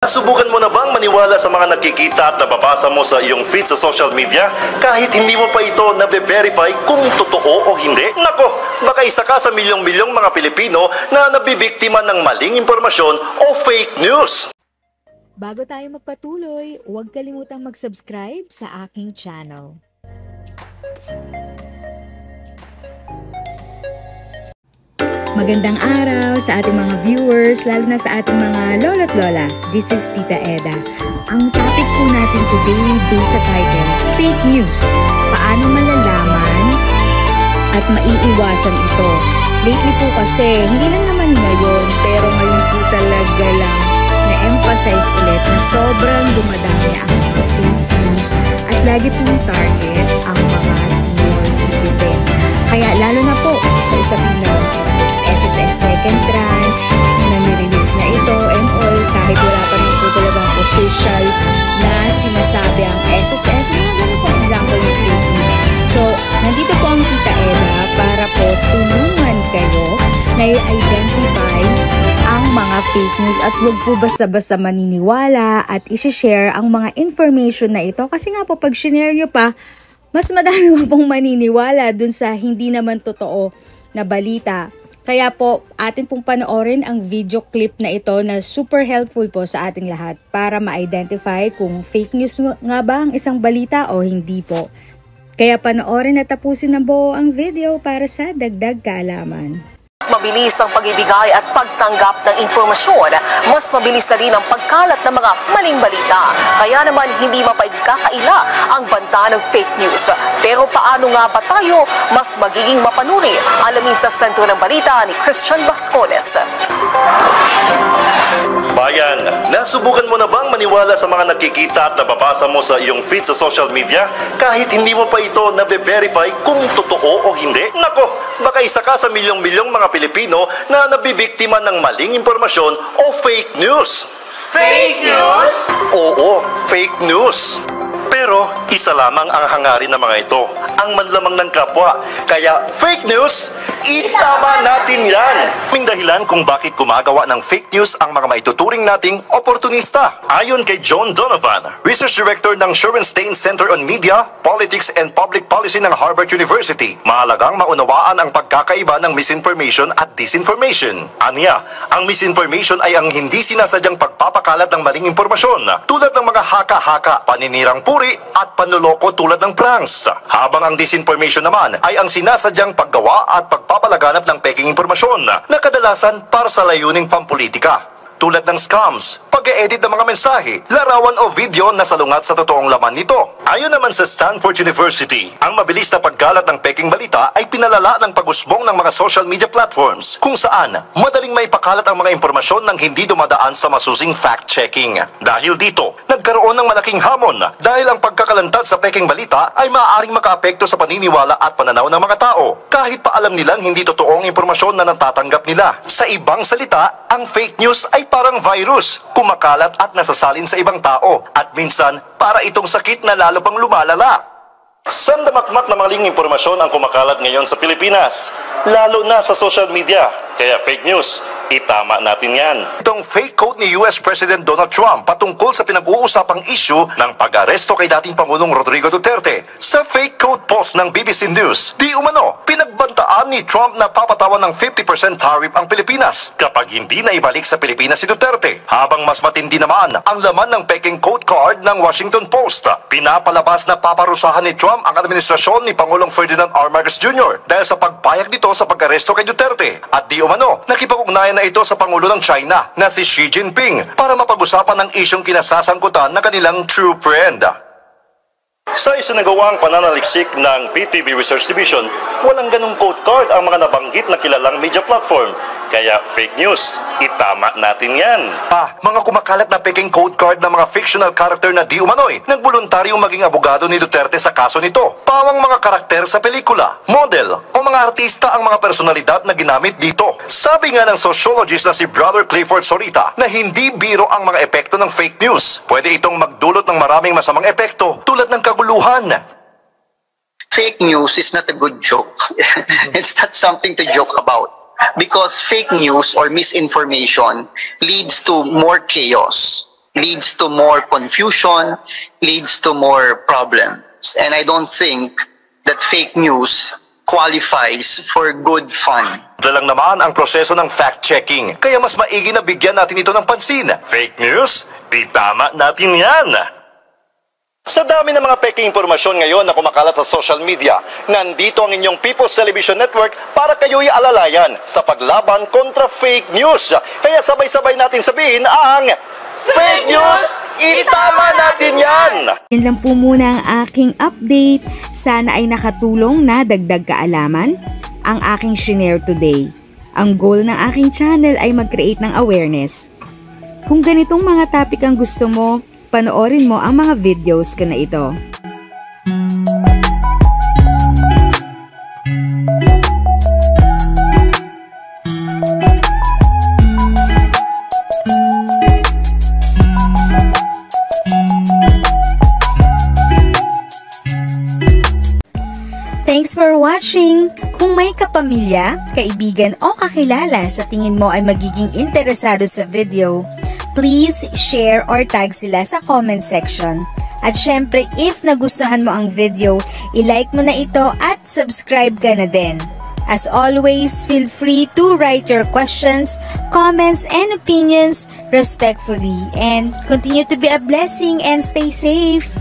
Subukan mo na bang maniwala sa mga nakikita at nababasa mo sa iyong feed sa social media kahit hindi mo pa ito nabe-verify kung totoo o hindi? Nako, baka isa ka sa milyong-milyong mga Pilipino na nabibiktima ng maling impormasyon o fake news. Bago tayo magpatuloy, huwag kalimutang mag-subscribe sa aking channel. Magandang araw sa ating mga viewers, lalo na sa ating mga lolo't lola. This is Tita Eda. Ang topic po natin today based sa title, Fake News. Paano malalaman at maiiwasan ito? Lately po kasi, hindi lang naman ngayon, pero ngayon po talaga lang na-emphasize ulit na sobrang dumadami ang mga fake news at lagi pong target ang mga senior citizen. Kaya lalo na po sa usapin ng SSS second tranche na nirelease na ito and all, kahit wala pa rin po talagang official na sinasabi ang SSS, mga ganun po example ng fake news. So, nandito po ang Tita Eda para po tulungan kayo na i-identify ang mga fake news at huwag po basta-basta maniniwala at isi-share ang mga information na ito kasi nga po pag shinare nyo pa, mas madami pa pong maniniwala dun sa hindi naman totoo na balita. Kaya po, atin pong panoorin ang video clip na ito na super helpful po sa ating lahat para ma-identify kung fake news nga ba ang isang balita o hindi po. Kaya panoorin at tapusin ng buo ang video para sa dagdag kaalaman. Mas mabilis ang pagbibigay at pagtanggap ng impormasyon. Mas mabilis na rin ang pagkalat ng mga maling balita. Kaya naman hindi mapagkakaila ang banta ng fake news. Pero paano nga ba tayo mas magiging mapanuri? Alamin sa sentro ng balita ni Christian Bascones. Bayan, nasubukan mo na bang maniwala sa mga nakikita at nababasa mo sa iyong feed sa social media kahit hindi mo pa ito nabe-verify kung totoo o hindi? Nako, baka isa ka sa milyong-milyong mga Pilipino na nabibiktima ng maling impormasyon o fake news. Fake news? Oo, fake news. Pero isa lamang ang hangarin ng mga ito, ang manlamang ng kapwa. Kaya fake news, itama natin yan. May dahilan kung bakit gumagawa ng fake news ang mga maituturing nating oportunista. Ayon kay John Donovan, Research Director ng Shorenstein Center on Media, Politics and Public Policy ng Harvard University, mahalagang maunawaan ang pagkakaiba ng misinformation at disinformation. Aniya, ang misinformation ay ang hindi sinasadyang pagpapakalat ng maling impormasyon, tulad ng mga haka-haka, paninirang puri, at panloloko tulad ng pranks. Habang ang disinformation naman ay ang sinasadyang paggawa at pagpapalaganap ng peking impormasyon na kadalasan para sa layuning pampolitika. Tulad ng scams, pag-e-edit ng mga mensahe, larawan o video na salungat sa totoong laman nito. Ayon naman sa Stanford University, ang mabilis na paggalat ng peking balita ay pinalala ng pag-usbong ng mga social media platforms kung saan madaling maipakalat ang mga impormasyon ng hindi dumadaan sa masusing fact-checking. Dahil dito, nagkaroon ng malaking hamon dahil ang pagkakalantad sa peking balita ay maaaring makaapekto sa paniniwala at pananaw ng mga tao kahit pa alam nilang hindi totoong impormasyon na natatanggap nila. Sa ibang salita, ang fake news ay parang virus, kumakalat at nasasalin sa ibang tao at minsan para itong sakit na lalo pang lumalala. Sandamakmak na maling impormasyon ang kumakalat ngayon sa Pilipinas, lalo na sa social media. Kaya fake news, itama natin yan. Itong fake quote ni US President Donald Trump patungkol sa pinag-uusapang issue ng pag-aresto kay dating Pangulong Rodrigo Duterte. Sa fake quote post ng BBC News, di umano, pinagbantaan ni Trump na papatawan ng 50% tariff ang Pilipinas kapag hindi na ibalik sa Pilipinas si Duterte. Habang mas matindi naman ang laman ng peking quote card ng Washington Post. Pinapalabas na paparusahan ni Trump ang administrasyon ni Pangulong Ferdinand R. Marcos Jr. dahil sa pagpayag nito sa pag-aresto kay Duterte. At di umano, nakipag-ugnayan na ito sa Pangulo ng China na si Xi Jinping para mapag-usapan ng isyong kinasasangkutan ng kanilang true friend. Sa isinagawang pananaliksik ng PTV Research Division, walang ganong quote card ang mga nabanggit na kilalang media platform. Kaya fake news, itama natin yan. Mga kumakalat na peking code card ng mga fictional character na di umano'y nagboluntaryong maging abogado ni Duterte sa kaso nito. Pawang mga karakter sa pelikula, model o mga artista ang mga personalidad na ginamit dito. Sabi nga ng sociologist na si Brother Clifford Sorita na hindi biro ang mga epekto ng fake news. Pwede itong magdulot ng maraming masamang epekto tulad ng kaguluhan. Fake news is not a good joke. It's not something to joke about. Because fake news or misinformation leads to more chaos. leads to more confusion, leads to more problems. And I don't think that fake news qualifies for good fun. Dalang naman ang proseso ng fact-checking, kaya mas maigi na bigyan natin ito ng pansin. Fake news? Itama natin yan! Sa dami ng mga peking impormasyon ngayon na kumakalat sa social media, nandito ang inyong People's Television Network para kayo'y alalayan sa paglaban kontra fake news. Kaya sabay-sabay natin sabihin ang fake news, itama natin yan! Yan lang po muna ang aking update. Sana ay nakatulong na dagdag kaalaman ang aking shinare today. Ang goal ng aking channel ay mag-create ng awareness. Kung ganitong mga topic ang gusto mo, panoorin mo ang mga videos ko na ito. Thanks for watching! Kung may kapamilya, kaibigan o kakilala sa tingin mo ay magiging interesado sa video, please share or tag sila sa comment section. At syempre, if nagustuhan mo ang video, i-like mo na ito at subscribe ka na din. As always, feel free to write your questions, comments, and opinions respectfully. And continue to be a blessing and stay safe!